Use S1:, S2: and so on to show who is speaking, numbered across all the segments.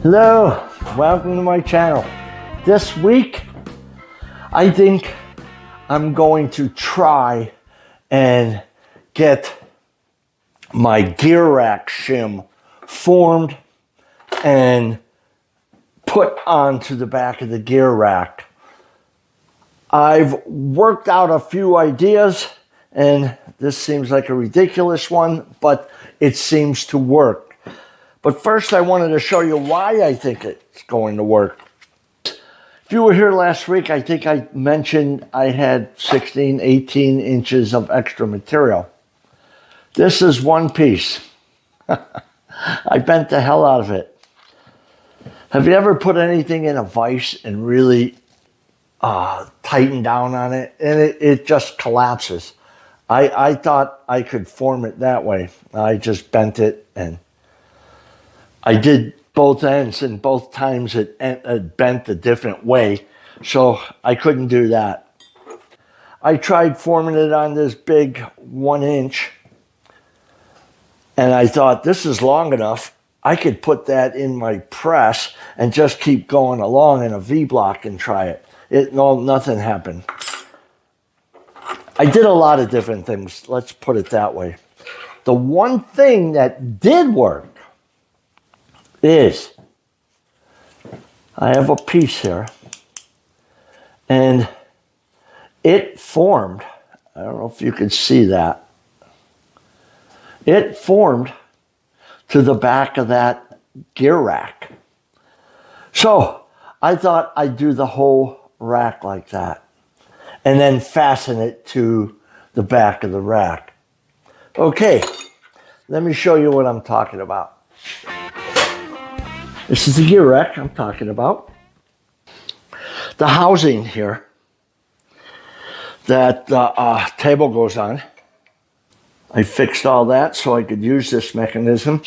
S1: Hello, welcome to my channel. This week, I think I'm going to try and get my gear rack shim formed and put onto the back of the gear rack. I've worked out a few ideas, and this seems like a ridiculous one, but it seems to work. But first, I wanted to show you why I think it's going to work. If you were here last week, I think I mentioned I had 16, 18 inches of extra material. This is one piece. I bent the hell out of it. Have you ever put anything in a vise and really tighten down on it? And it just collapses. I thought I could form it that way. I just bent it, and I did both ends, and both times it bent a different way, so I couldn't do that. I tried forming it on this big 1 inch, and I thought, this is long enough. I could put that in my press and just keep going along in a V-block and try it. Nothing happened. I did a lot of different things, let's put it that way. The one thing that did work is I have a piece here, and it formed. I don't know if you can see that. It formed to the back of that gear rack. So I thought I'd do the whole rack like that and then fasten it to the back of the rack. Okay, let me show you what I'm talking about. This is the gear rack I'm talking about. The housing here that the table goes on. I fixed all that so I could use this mechanism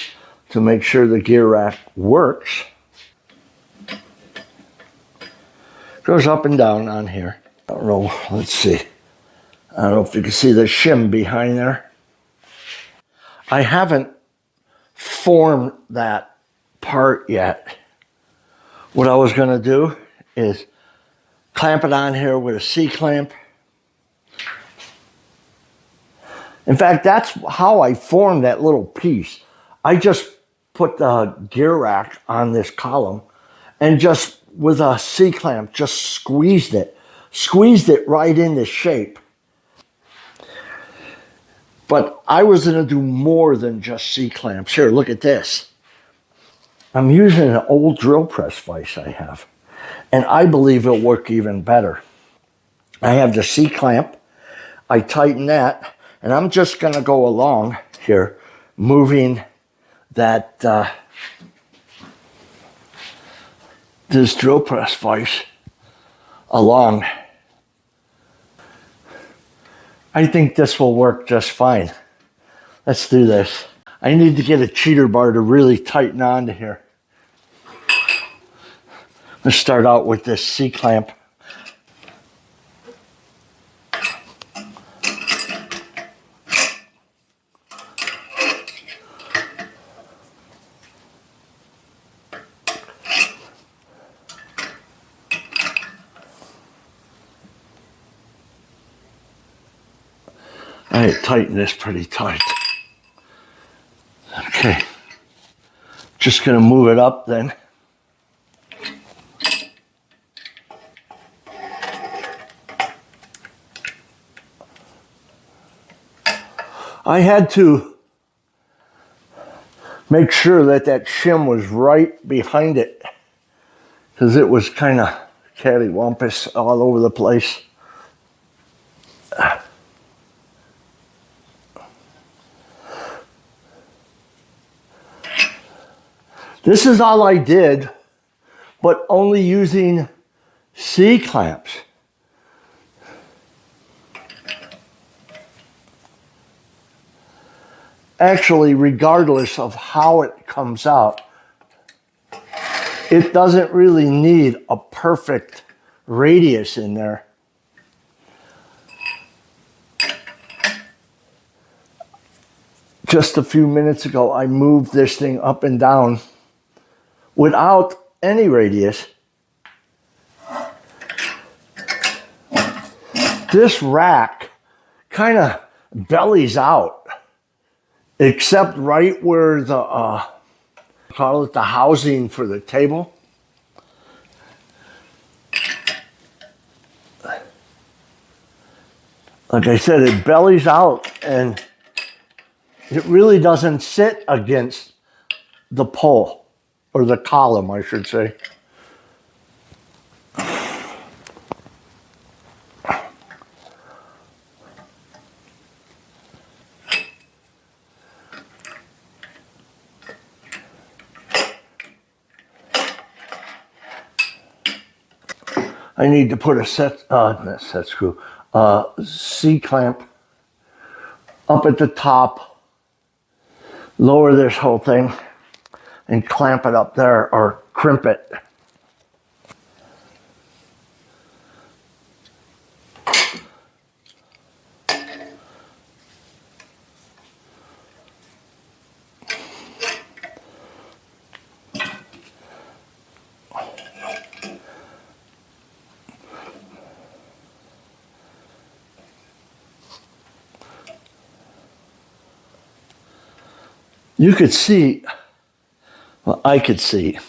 S1: to make sure the gear rack works. Goes up and down on here. I don't know, let's see. I don't know if you can see the shim behind there. I haven't formed that part yet. What I was going to do is clamp it on here with a C-clamp. In fact, that's how I formed that little piece. I just put the gear rack on this column and just with a C-clamp just squeezed it right into shape. But I was going to do more than just C-clamps. Here, look at this. I'm using an old drill press vise I have, and I believe it'll work even better. I have the C-clamp. I tighten that, and I'm just going to go along here, moving that this drill press vise along. I think this will work just fine. Let's do this. I need to get a cheater bar to really tighten onto here. Let's start out with this C-clamp. I tighten this pretty tight. Okay, just gonna move it up then. I had to make sure that that shim was right behind it because it was kind of cattywampus all over the place. This is all I did, but only using C-clamps. Actually, regardless of how it comes out, it doesn't really need a perfect radius in there. Just a few minutes ago, I moved this thing up and down without any radius. This rack kind of bellies out, except right where the, call it the housing for the table. Like I said, it bellies out and it really doesn't sit against the pole, or the column, I should say. I need to put a C-clamp up at the top, lower this whole thing, and clamp it up there, or crimp it. You could see, well, I could see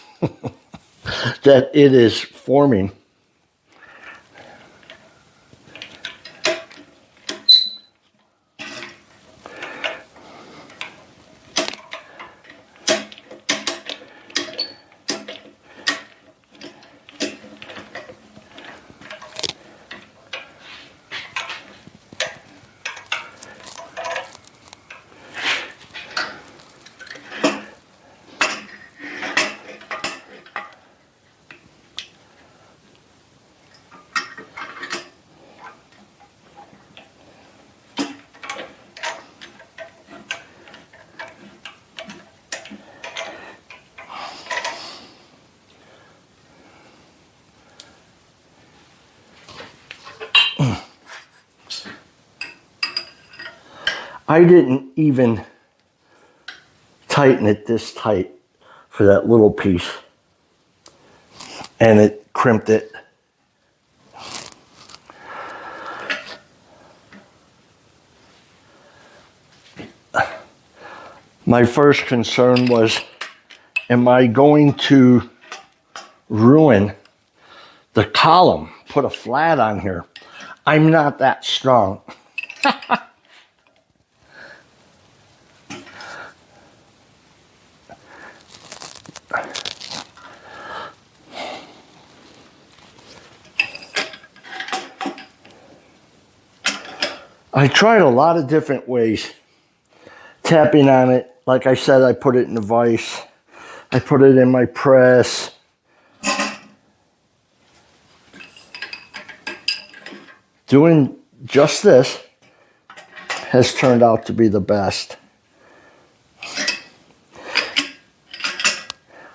S1: that it is forming. I didn't even tighten it this tight for that little piece, and it crimped it. My first concern was, am I going to ruin the column? Put a flat on here. I'm not that strong. I tried a lot of different ways. Tapping on it, like I said, I put it in the vise. I put it in my press. Doing just this has turned out to be the best.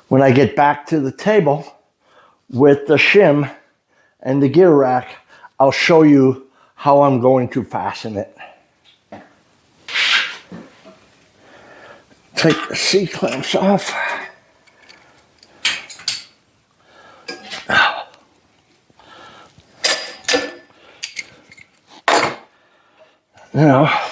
S1: When I get back to the table with the shim and the gear rack, I'll show you how I'm going to fasten it. Take the C-clamps off. Now,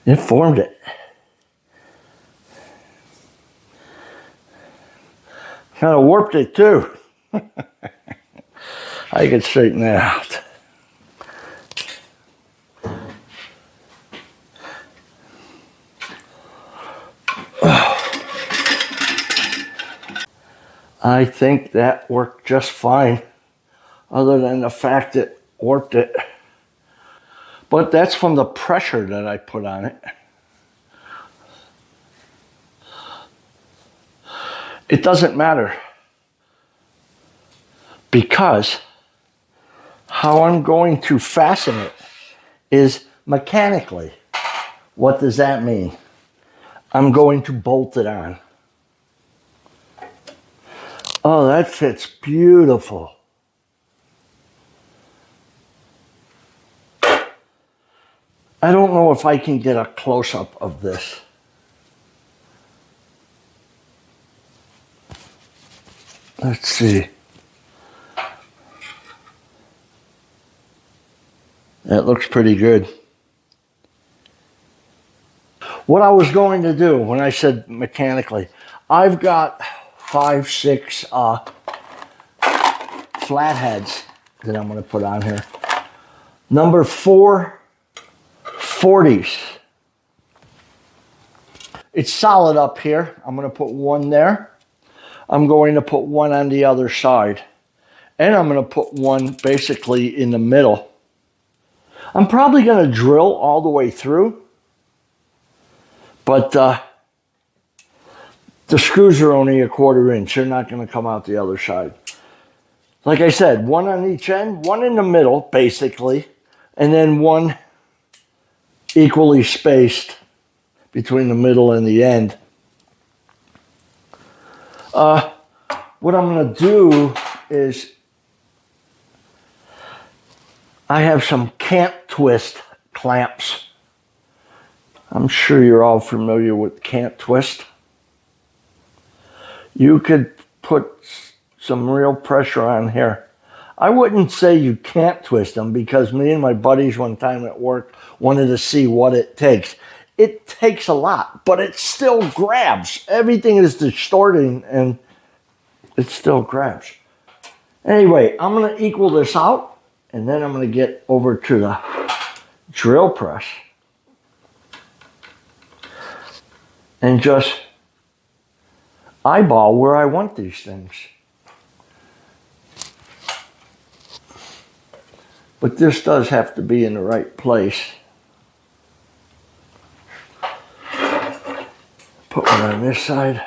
S1: it formed it. Kind of warped it too. I could straighten that out. I think that worked just fine, other than the fact it warped it. But that's from the pressure that I put on it. It doesn't matter, because how I'm going to fasten it is mechanically. What does that mean? I'm going to bolt it on. Oh, that fits beautiful. I don't know if I can get a close-up of this. Let's see. That looks pretty good. What I was going to do when I said mechanically, I've got 5, 6 flatheads that I'm going to put on here. Number 4 40s. It's solid up here. I'm going to put one there. I'm going to put one on the other side. And I'm going to put one basically in the middle. I'm probably going to drill all the way through. But the screws are only 1/4 inch. They're not going to come out the other side. Like I said, one on each end, one in the middle, basically, and then one equally spaced between the middle and the end. What I'm going to do is I have some can't twist clamps. I'm sure you're all familiar with can't twist. You could put some real pressure on here. I wouldn't say you can't twist them, because me and my buddies one time at work wanted to see what it takes. It takes a lot, but it still grabs. Everything is distorting and it still grabs. Anyway, I'm going to equal this out, and then I'm going to get over to the drill press and just eyeball where I want these things. But this does have to be in the right place. Put one on this side.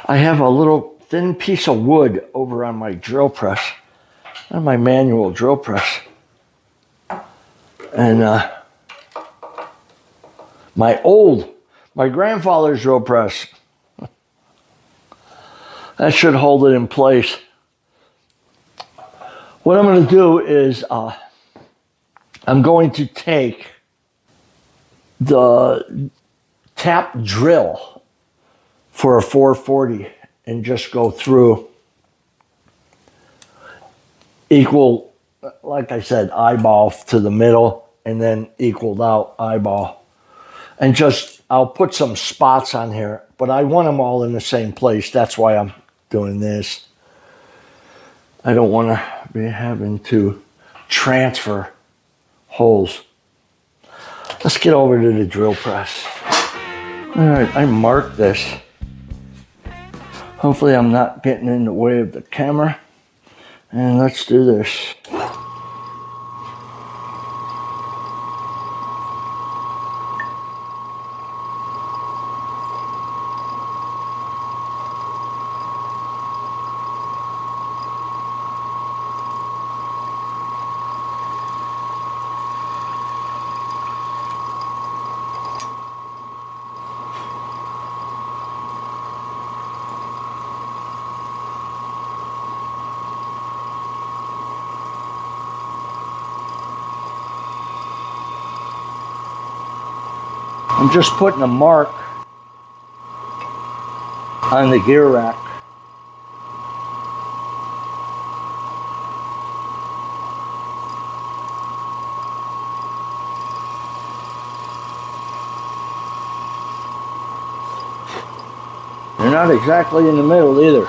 S1: I have a little thin piece of wood over on my drill press, on my manual drill press. And my grandfather's drill press. That should hold it in place. What I'm going to do is I'm going to take the tap drill for a 440 and just go through equal, like I said, eyeball to the middle, and then equaled out eyeball. And just, I'll put some spots on here, but I want them all in the same place. That's why I'm doing this. I don't want to be having to transfer holes. Let's get over to the drill press. All right, I marked this. Hopefully I'm not getting in the way of the camera. And let's do this. I'm just putting a mark on the gear rack. They're not exactly in the middle either.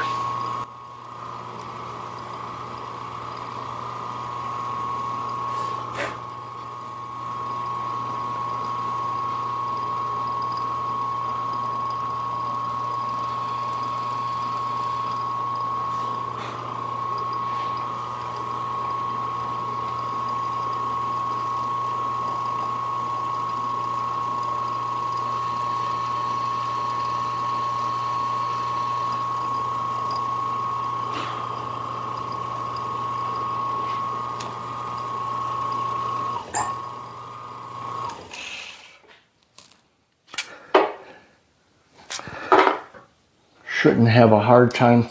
S1: shouldn't have a hard time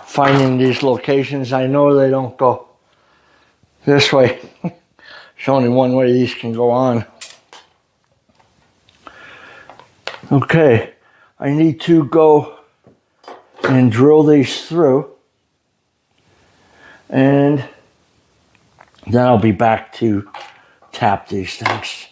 S1: finding these locations. I know they don't go this way. There's only one way these can go on. Okay, I need to go and drill these through, and then I'll be back to tap these things.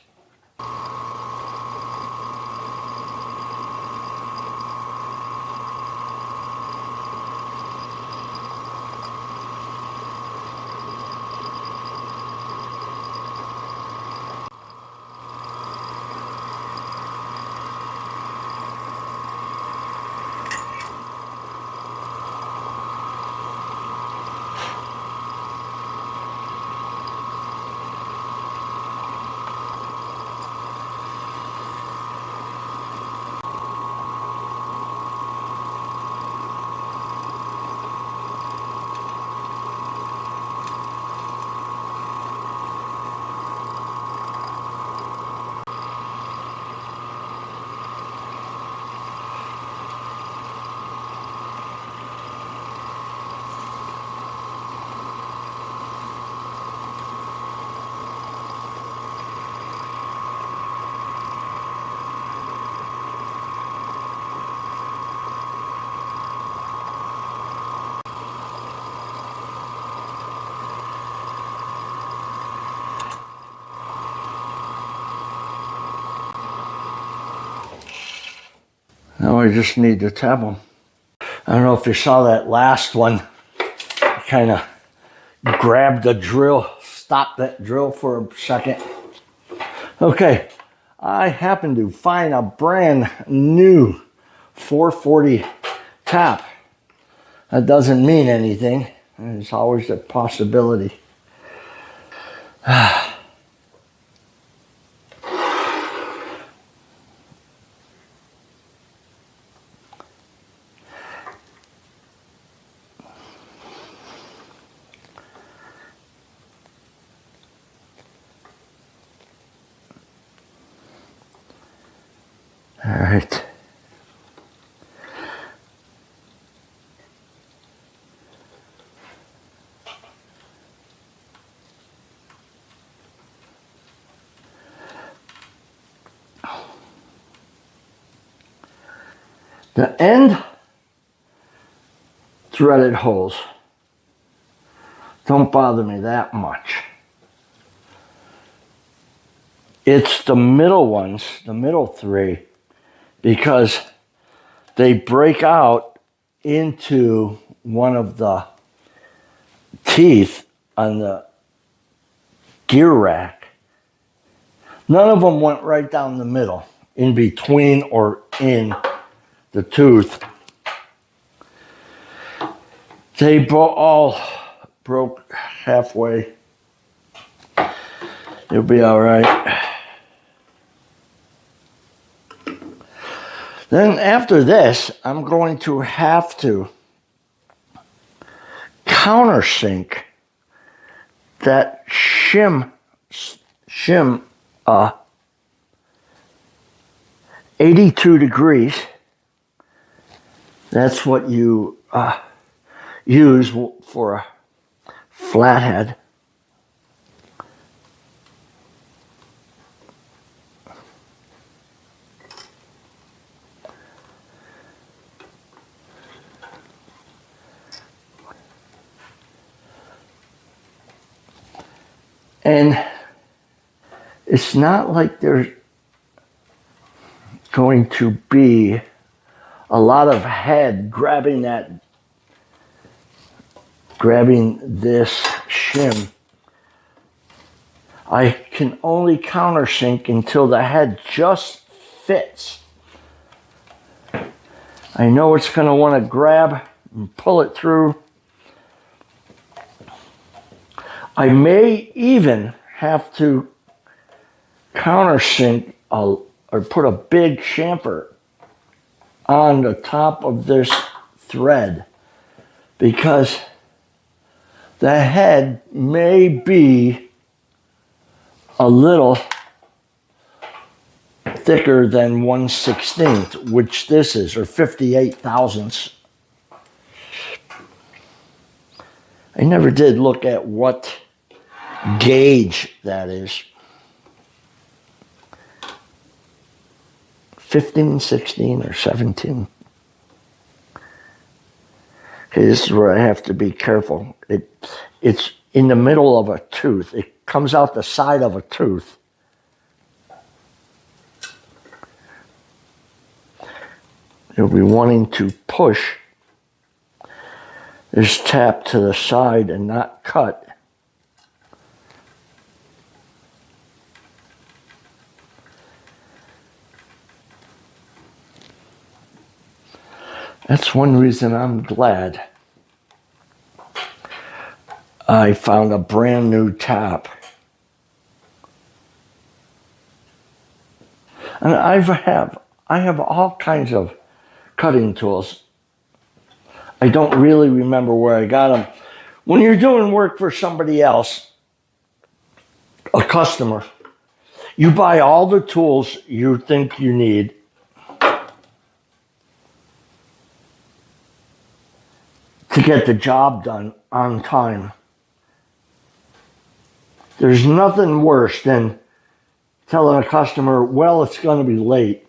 S1: Now I just need to tap them. I don't know if you saw that last one. I kind of grabbed the drill, stopped that drill for a second. Okay, I happen to find a brand new 440 tap. That doesn't mean anything. There's always a possibility. All right. The end threaded holes don't bother me that much. It's the middle ones, the middle three, because they break out into one of the teeth on the gear rack. None of them went right down the middle, in between or in the tooth. They all broke halfway. You'll be all right. Then after this, I'm going to have to countersink that shim 82 degrees. That's what you use for a flathead. And it's not like there's going to be a lot of head grabbing this shim. I can only countersink until the head just fits. I know it's going to want to grab and pull it through. I may even have to countersink or put a big chamfer on the top of this thread, because the head may be a little thicker than 1/16, which this is, or 58 thousandths. I never did look at what gauge that is. 15, 16, or 17. Okay, this is where I have to be careful. It's in the middle of a tooth. It comes out the side of a tooth. You'll be wanting to push this tap to the side and not cut. That's one reason I'm glad I found a brand new tap. And I have all kinds of cutting tools. I don't really remember where I got them. When you're doing work for somebody else, a customer, you buy all the tools you think you need. To get the job done on time. There's nothing worse than telling a customer, well, it's going to be late.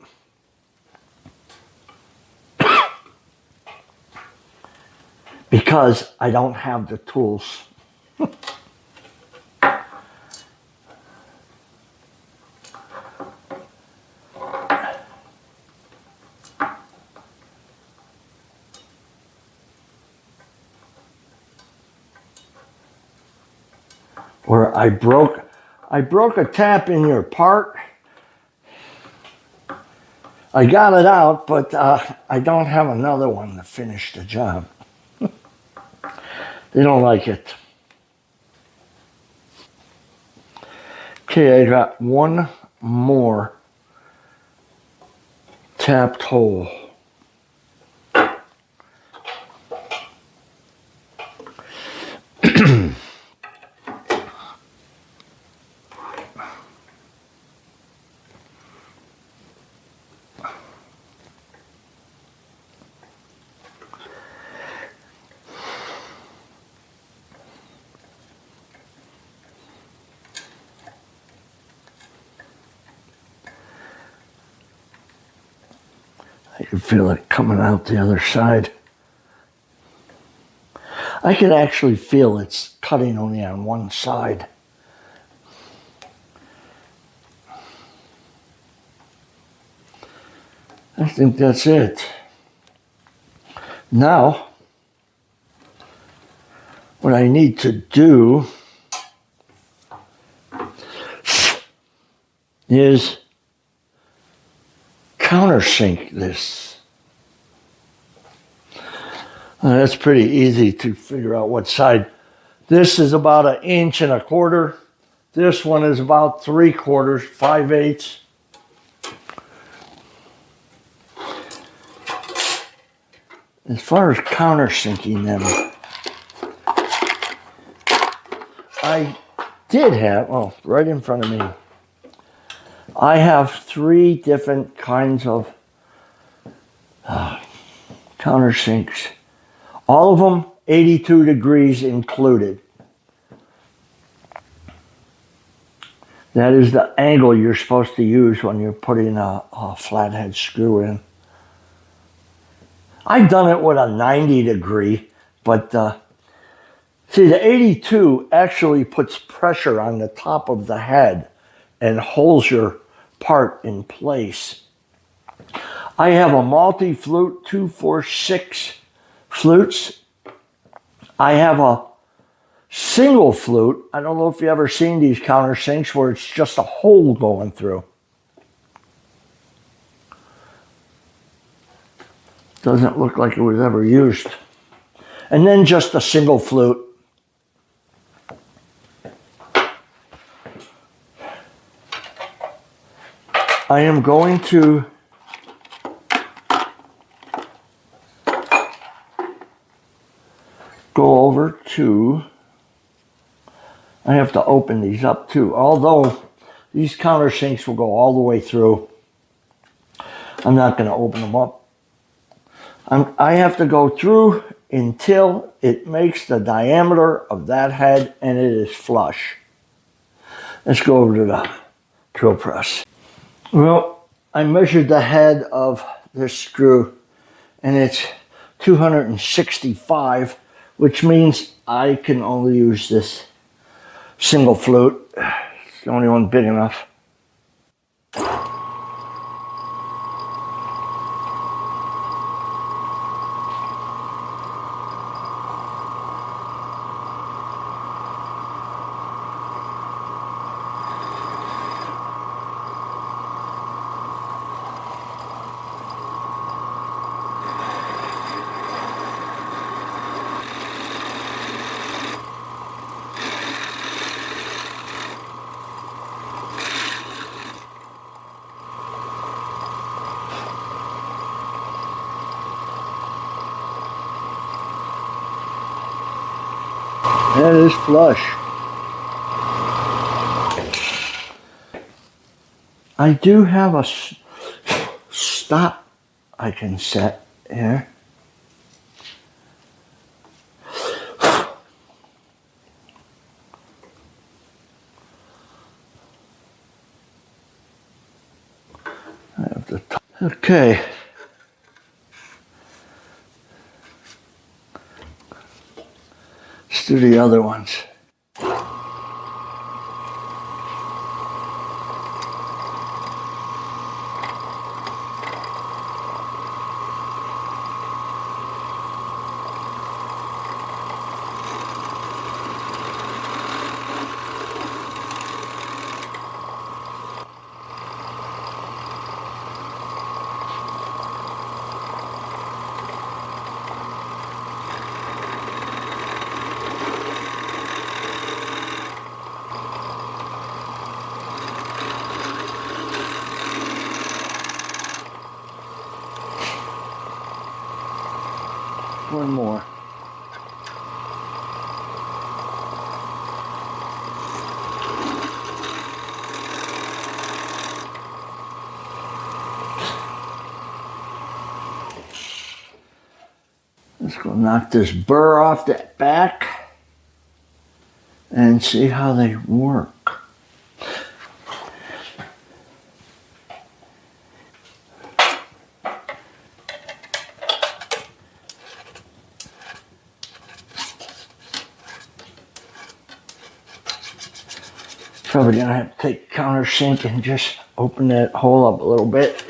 S1: Because I don't have the tools. Or I broke a tap in your part. I got it out, but I don't have another one to finish the job. They don't like it. Okay, I got one more tapped hole. I can feel it coming out the other side. I can actually feel it's cutting only on one side. I think that's it. Now, what I need to do is countersink this. That's pretty easy to figure out what side. This is about 1.25 inches. This one is about 3/4, 5/8. As far as countersinking them, I did have, oh, right in front of me, I have 3 different kinds of countersinks. All of them 82 degrees included. That is the angle you're supposed to use when you're putting a flathead screw in. I've done it with a 90 degree, but see, the 82 actually puts pressure on the top of the head and holds your part in place. I have a multi-flute, 2, 4, 6 flutes. I have a single flute. I don't know if you've ever seen these countersinks where it's just a hole going through. Doesn't look like it was ever used. And then just a single flute. I am going to go over to, I have to open these up too, although these countersinks will go all the way through. I'm not going to open them up. I have to go through until it makes the diameter of that head and it is flush. Let's go over to the drill press. Well, I measured the head of this screw and it's 265, which means I can only use this single flute. It's the only one big enough. That is flush. I do have a stop I can set here. Okay. Let's do the other ones. One more. Let's go knock this burr off that back and see how they work. Probably gonna have to take countersink and just open that hole up a little bit.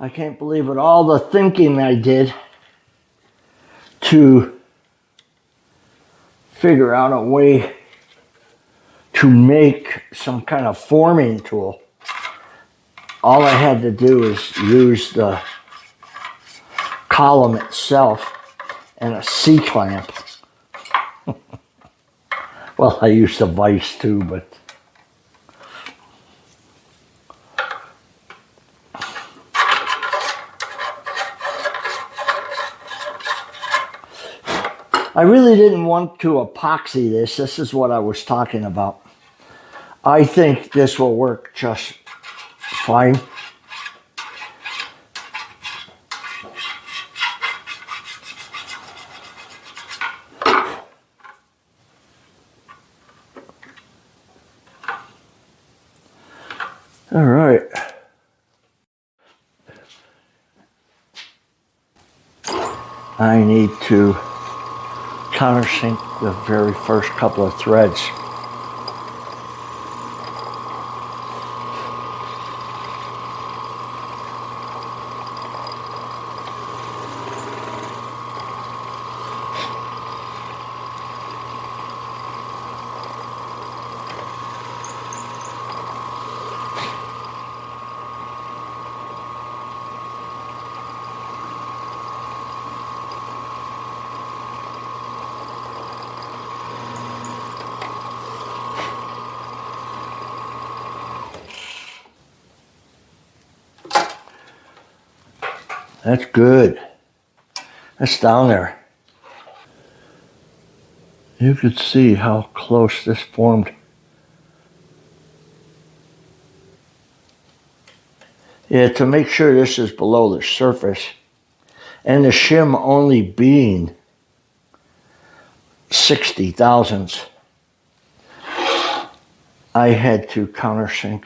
S1: I can't believe it, all the thinking I did to figure out a way to make some kind of forming tool. All I had to do is use the column itself and a C-clamp. Well, I used a vise too, but I really didn't want to epoxy this. This is what I was talking about. I think this will work just fine. All right. I need to countersink the very first couple of threads. That's good. That's down there. You could see how close this formed. Yeah, to make sure this is below the surface, and the shim only being 60 thousandths, I had to countersink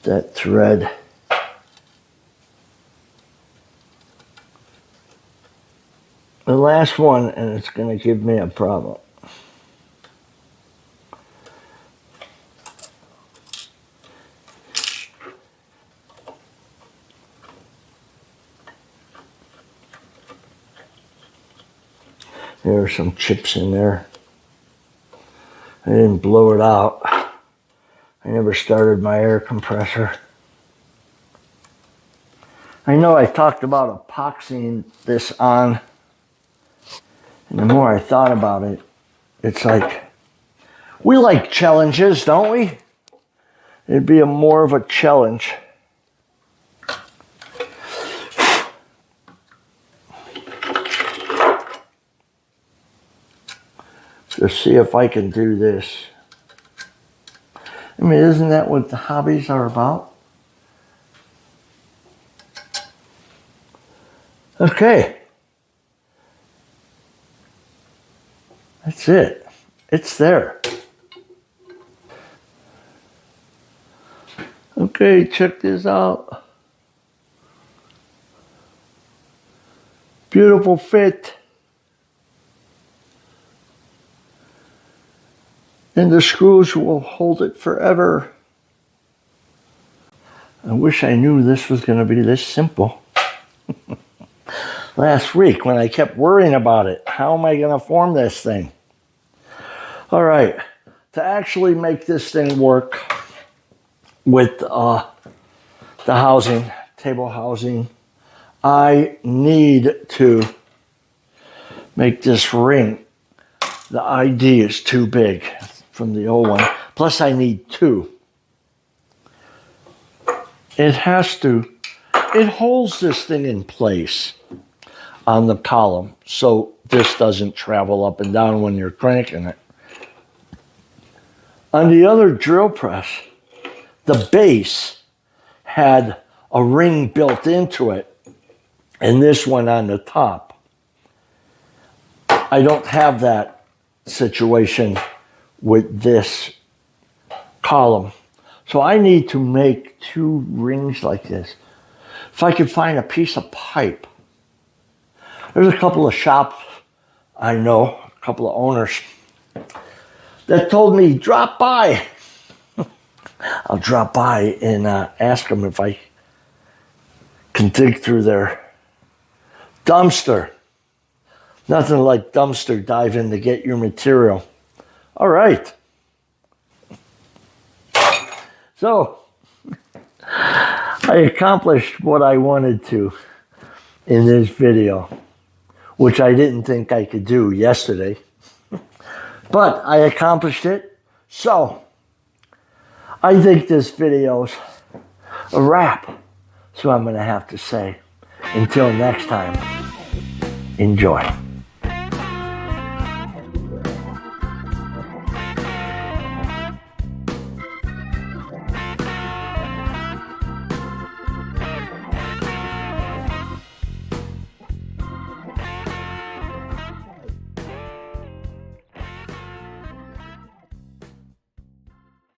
S1: that thread. The last one, and it's going to give me a problem. There are some chips in there. I didn't blow it out. I never started my air compressor. I know I talked about epoxying this on, and the more I thought about it, it's like, we like challenges, don't we? It'd be more of a challenge. To see if I can do this. I mean, isn't that what the hobbies are about? Okay. That's it. It's there. Okay, check this out. Beautiful fit. And the screws will hold it forever. I wish I knew this was going to be this simple. Last week when I kept worrying about it, how am I going to form this thing? All right, to actually make this thing work with the housing, table housing, I need to make this ring. The ID is too big from the old one. Plus I need two. It holds this thing in place on the column so this doesn't travel up and down when you're cranking it. On the other drill press, the base had a ring built into it, and this one on the top. I don't have that situation with this column. So I need to make two rings like this. If I could find a piece of pipe. There's a couple of shops I know, a couple of owners, that told me, drop by. I'll drop by and ask them if I can dig through their dumpster. Nothing like dumpster diving to get your material. All right. So, I accomplished what I wanted to in this video, which I didn't think I could do yesterday. But I accomplished it. So, I think this video's a wrap. So I'm going to have to say, until next time, enjoy.